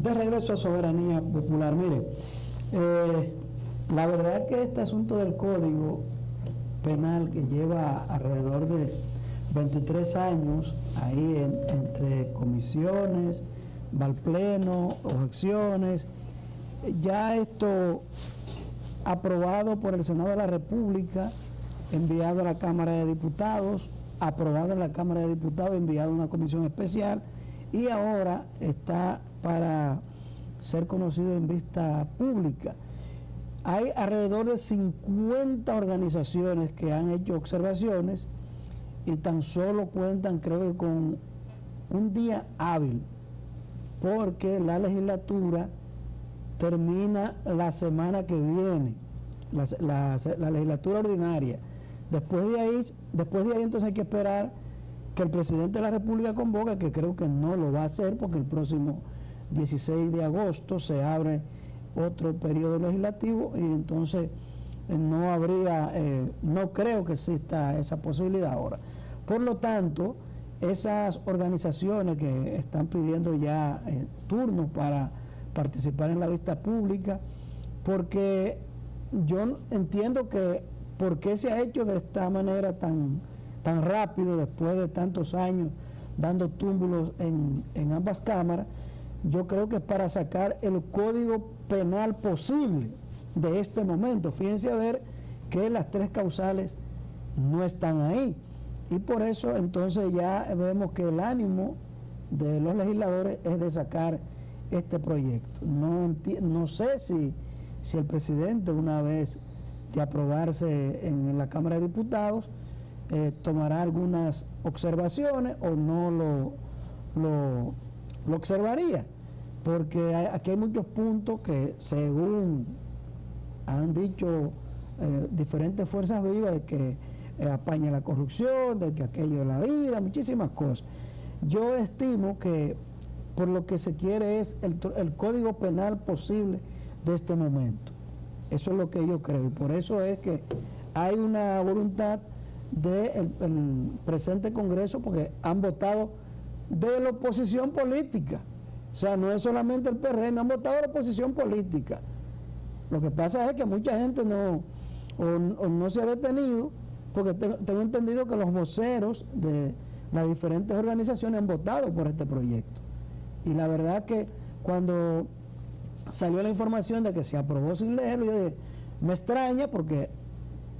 De regreso a Soberanía Popular, mire, la verdad es que este asunto del Código Penal, que lleva alrededor de 23 años ahí entre comisiones, va al pleno, objeciones, ya esto aprobado por el Senado de la República, enviado a la Cámara de Diputados, aprobado en la Cámara de Diputados, enviado a una comisión especial, y ahora está para ser conocido en vista pública. Hay alrededor de 50 organizaciones que han hecho observaciones y tan solo cuentan, creo que con un día hábil, porque la legislatura termina la semana que viene, la legislatura ordinaria. Después de ahí entonces hay que esperar que el presidente de la República convoque, que creo que no lo va a hacer porque el próximo 16 de agosto se abre otro periodo legislativo y entonces no creo que exista esa posibilidad ahora. Por lo tanto, esas organizaciones que están pidiendo ya turnos para participar en la vista pública, porque yo entiendo que por qué se ha hecho de esta manera tan rápido después de tantos años dando túmulos en ambas cámaras. Yo creo que es para sacar el código penal posible de este momento. Fíjense a ver que las tres causales no están ahí. Y por eso entonces ya vemos que el ánimo de los legisladores es de sacar este proyecto. No sé si el presidente, una vez de aprobarse en la Cámara de Diputados, tomará algunas observaciones o no lo observaría, porque aquí hay muchos puntos que, según han dicho diferentes fuerzas vivas, de que apaña la corrupción, de que aquello es la vida, muchísimas cosas. Yo estimo que por lo que se quiere es el código penal posible de este momento. Eso es lo que yo creo, y por eso es que hay una voluntad del presente Congreso, porque han votado de la oposición política. O sea, no es solamente el PRM, han votado de la oposición política. Lo que pasa es que mucha gente no se ha detenido, porque tengo entendido que los voceros de las diferentes organizaciones han votado por este proyecto. Y la verdad que cuando salió la información de que se aprobó sin leerlo, yo dije, me extraña, porque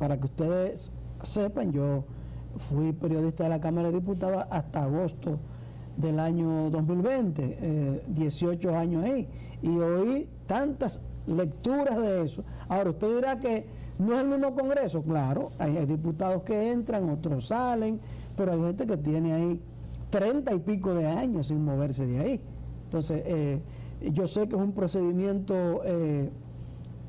para que ustedes sepan, yo fui periodista de la Cámara de Diputados hasta agosto del año 2020, 18 años ahí, y oí tantas lecturas de eso. Ahora, usted dirá que no es el mismo Congreso. Claro, hay diputados que entran, otros salen, pero hay gente que tiene ahí 30 y pico de años sin moverse de ahí. Entonces, yo sé que es un procedimiento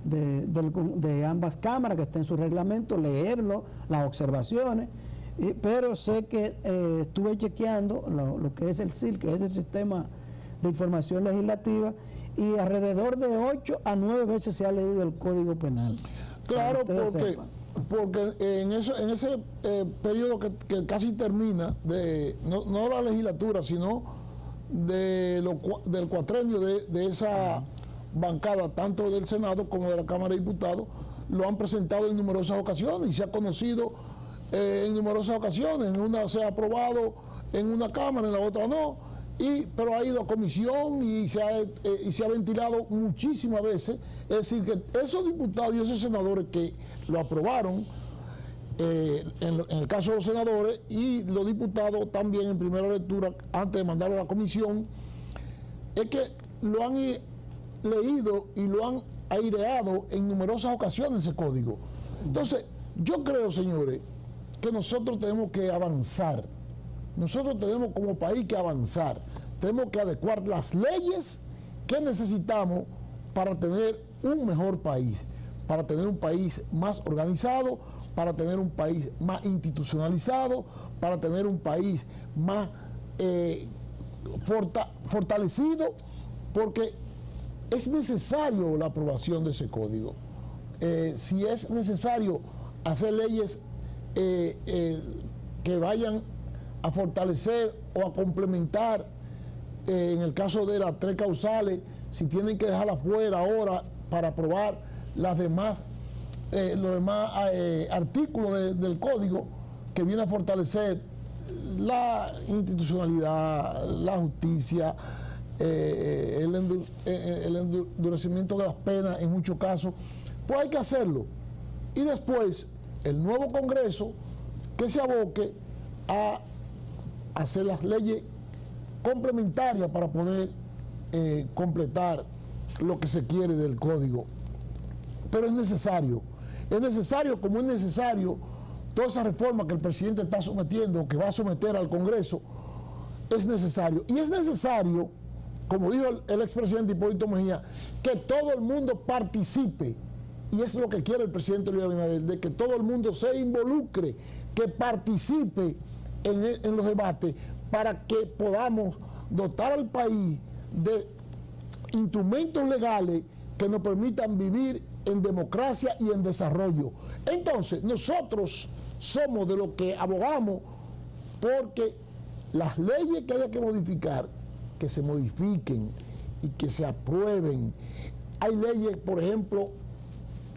de ambas cámaras que está en su reglamento, leerlo, las observaciones, pero sé que estuve chequeando lo que es el SIL, que es el Sistema de Información Legislativa, y alrededor de 8 a 9 veces se ha leído el Código Penal. Claro, porque en ese periodo que casi termina, no la legislatura, sino del cuatrenio de esa bancada, tanto del Senado como de la Cámara de Diputados, lo han presentado en numerosas ocasiones y se ha conocido en numerosas ocasiones. En una se ha aprobado en una Cámara, en la otra no, pero ha ido a comisión y se ha ventilado muchísimas veces. Es decir, que esos diputados y esos senadores que lo aprobaron, en el caso de los senadores, y los diputados también en primera lectura, antes de mandarlo a la comisión, es que lo han leído y lo han aireado en numerosas ocasiones ese código. Entonces, yo creo, señores, que nosotros tenemos que avanzar. Nosotros tenemos como país que avanzar. Tenemos que adecuar las leyes que necesitamos para tener un mejor país, para tener un país más organizado, para tener un país más institucionalizado, para tener un país más fortalecido, porque es necesario la aprobación de ese código. Si es necesario hacer leyes que vayan a fortalecer o a complementar, en el caso de las tres causales, si tienen que dejarla fuera ahora para aprobar los demás artículos del código que viene a fortalecer la institucionalidad, la justicia, el endurecimiento de las penas en muchos casos, pues hay que hacerlo. Y después, el nuevo Congreso que se aboque a hacer las leyes complementarias para poder completar lo que se quiere del código. Pero es necesario como es necesario toda esa reforma que el presidente está sometiendo, que va a someter al Congreso, es necesario. Y es necesario, como dijo el expresidente Hipólito Mejía, que todo el mundo participe. Y es lo que quiere el presidente Luis Abinader, de que todo el mundo se involucre, que participe en los debates, para que podamos dotar al país de instrumentos legales que nos permitan vivir en democracia y en desarrollo. Entonces, nosotros somos de los que abogamos porque las leyes que haya que modificar, que se modifiquen y que se aprueben. Hay leyes, por ejemplo,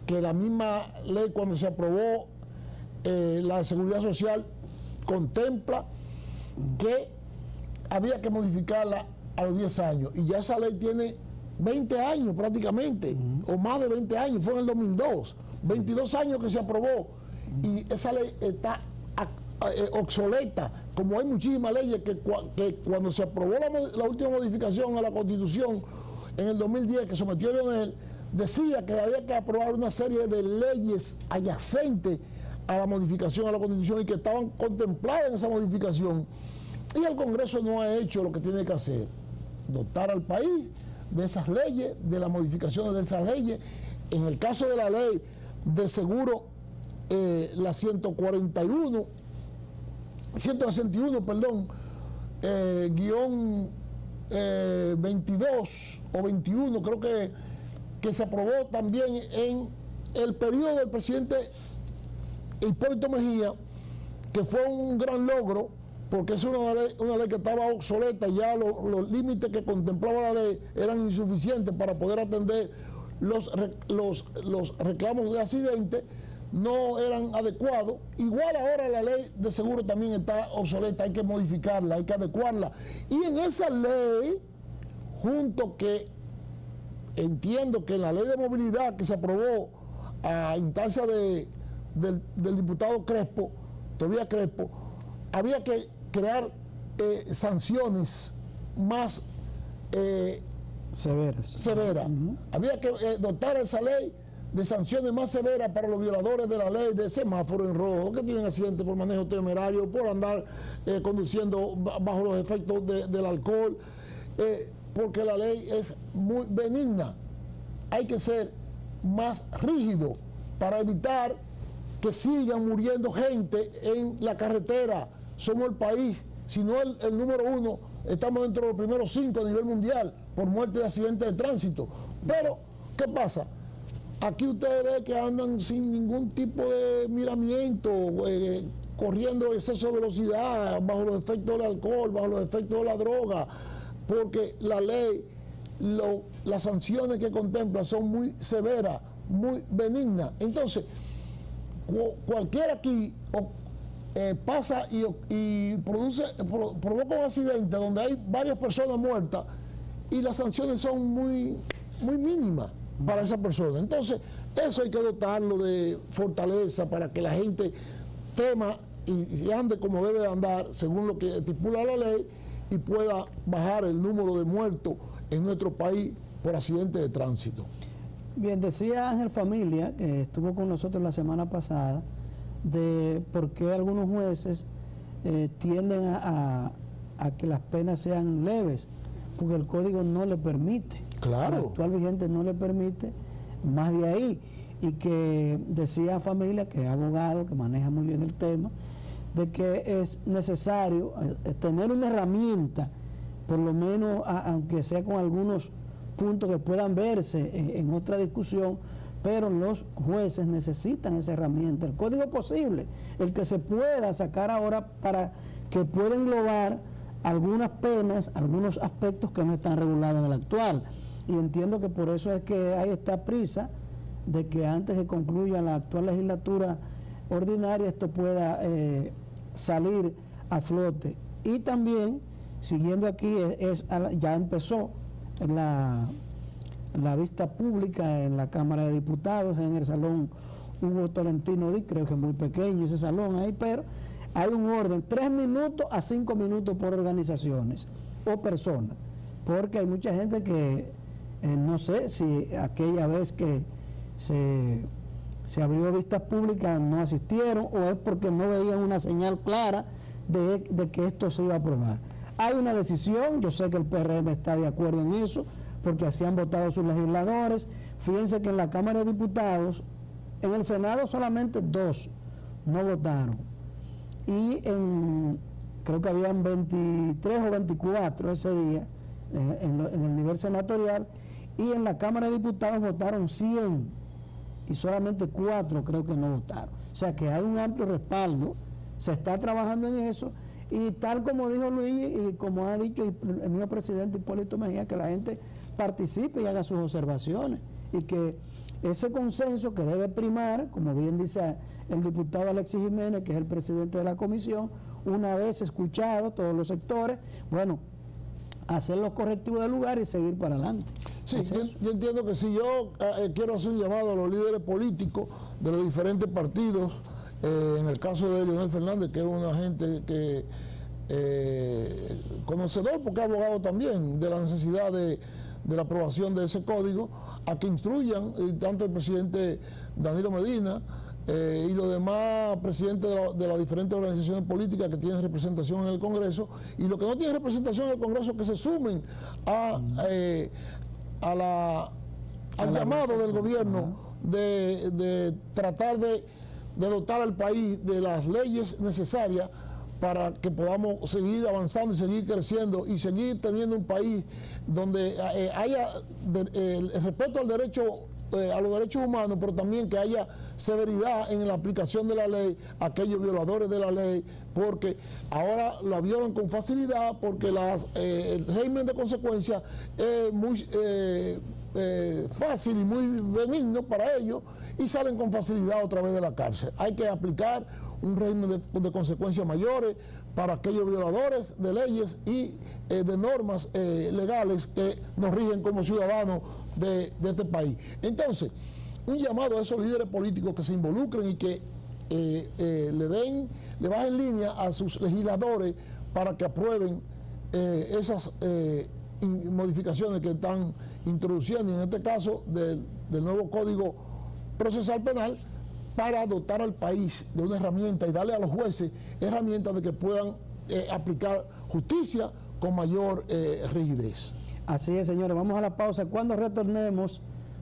que la misma ley cuando se aprobó la de seguridad social contempla que había que modificarla a los 10 años, y ya esa ley tiene 20 años prácticamente, o más de 20 años, fue en el 2002, 22 años que se aprobó, y esa ley está obsoleta, como hay muchísimas leyes que cuando se aprobó la última modificación a la Constitución en el 2010 que sometió Leonel, decía que había que aprobar una serie de leyes adyacentes a la modificación a la Constitución y que estaban contempladas en esa modificación. Y el Congreso no ha hecho lo que tiene que hacer, dotar al país de esas leyes, de las modificaciones de esas leyes. En el caso de la ley de seguro, la 161, perdón, guión 22 o 21, creo que se aprobó también en el periodo del presidente Hipólito Mejía, que fue un gran logro, porque es una ley que estaba obsoleta, y ya los límites que contemplaba la ley eran insuficientes para poder atender los reclamos de accidentes, no eran adecuados. Igual ahora la ley de seguro también está obsoleta, hay que modificarla, hay que adecuarla. Y en esa ley, junto que entiendo que en la ley de movilidad que se aprobó a instancia del diputado Crespo, Tobías Crespo, había que crear sanciones más severas. Había que dotar esa ley de sanciones más severas para los violadores de la ley de semáforo en rojo, que tienen accidentes por manejo temerario, por andar conduciendo bajo los efectos del alcohol, porque la ley es muy benigna. Hay que ser más rígido para evitar que sigan muriendo gente en la carretera. Somos el país, si no el número 1, estamos dentro de los primeros 5 a nivel mundial por muerte de accidentes de tránsito. Pero, ¿qué pasa? Aquí ustedes ven que andan sin ningún tipo de miramiento, corriendo exceso de velocidad, bajo los efectos del alcohol, bajo los efectos de la droga, porque la ley, las sanciones que contempla son muy severas, muy benignas. Entonces, cualquiera aquí pasa y provoca un accidente donde hay varias personas muertas y las sanciones son muy mínimas para esa persona. Entonces, eso hay que dotarlo de fortaleza para que la gente tema y ande como debe de andar, según lo que estipula la ley, y pueda bajar el número de muertos en nuestro país por accidentes de tránsito. Bien, decía Ángel Familia, que estuvo con nosotros la semana pasada, de por qué algunos jueces tienden a que las penas sean leves, porque el código no le permite. Claro. El actual vigente no le permite más de ahí. Y que decía Familia, que es abogado, que maneja muy bien el tema, de que es necesario tener una herramienta, por lo menos aunque sea con algunos puntos que puedan verse en otra discusión, pero los jueces necesitan esa herramienta, el código posible, el que se pueda sacar ahora para que pueda englobar algunas penas, algunos aspectos que no están regulados en el actual. y entiendo que por eso es que hay esta prisa de que antes de concluya la actual legislatura ordinaria esto pueda salir a flote. Y también, siguiendo aquí, ya empezó la vista pública en la Cámara de Diputados, en el Salón Hugo Tolentino Díaz, creo que es muy pequeño ese salón ahí, pero hay un orden, 3 minutos a 5 minutos por organizaciones o personas, porque hay mucha gente que no sé si aquella vez que se abrió vistas públicas no asistieron o es porque no veían una señal clara de que esto se iba a aprobar. Hay una decisión, yo sé que el PRM está de acuerdo en eso, porque así han votado sus legisladores. Fíjense que en la Cámara de Diputados, en el Senado solamente 2 no votaron. Y creo que habían 23 o 24 ese día en el nivel senatorial, y en la Cámara de Diputados votaron 100 y solamente 4 creo que no votaron. O sea que hay un amplio respaldo, se está trabajando en eso, y tal como dijo Luis y como ha dicho el mismo presidente Hipólito Mejía, que la gente participe y haga sus observaciones, y que ese consenso que debe primar, como bien dice el diputado Alexis Jiménez, que es el presidente de la comisión, una vez escuchado todos los sectores, bueno, hacer los correctivos del lugar y seguir para adelante. Sí, yo entiendo que si yo quiero hacer un llamado a los líderes políticos de los diferentes partidos, en el caso de Leonel Fernández, que es una gente que conocedor, porque es abogado también, de la necesidad de la aprobación de ese código, a que instruyan tanto el presidente Danilo Medina y los demás presidentes de las diferentes organizaciones políticas que tienen representación en el Congreso, y los que no tienen representación en el Congreso, que se sumen al llamado del gobierno de tratar de dotar al país de las leyes necesarias para que podamos seguir avanzando y seguir creciendo y seguir teniendo un país donde haya el respeto al derecho, a los derechos humanos, pero también que haya severidad en la aplicación de la ley a aquellos violadores de la ley, porque ahora la violan con facilidad, porque el régimen de consecuencias es muy fácil y muy benigno para ellos, y salen con facilidad otra vez de la cárcel. Hay que aplicar un régimen de consecuencias mayores para aquellos violadores de leyes y de normas legales que nos rigen como ciudadanos de este país. Entonces, un llamado a esos líderes políticos que se involucren y que le bajen línea a sus legisladores para que aprueben esas modificaciones que están introduciendo, en este caso del nuevo Código Procesal Penal, para dotar al país de una herramienta y darle a los jueces herramientas de que puedan aplicar justicia con mayor rigidez. Así es, señores, vamos a la pausa. Cuando retornemos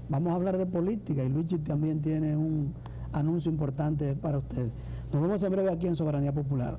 vamos a hablar de política, y Luigi también tiene un anuncio importante para ustedes. Nos vemos en breve aquí en Soberanía Popular.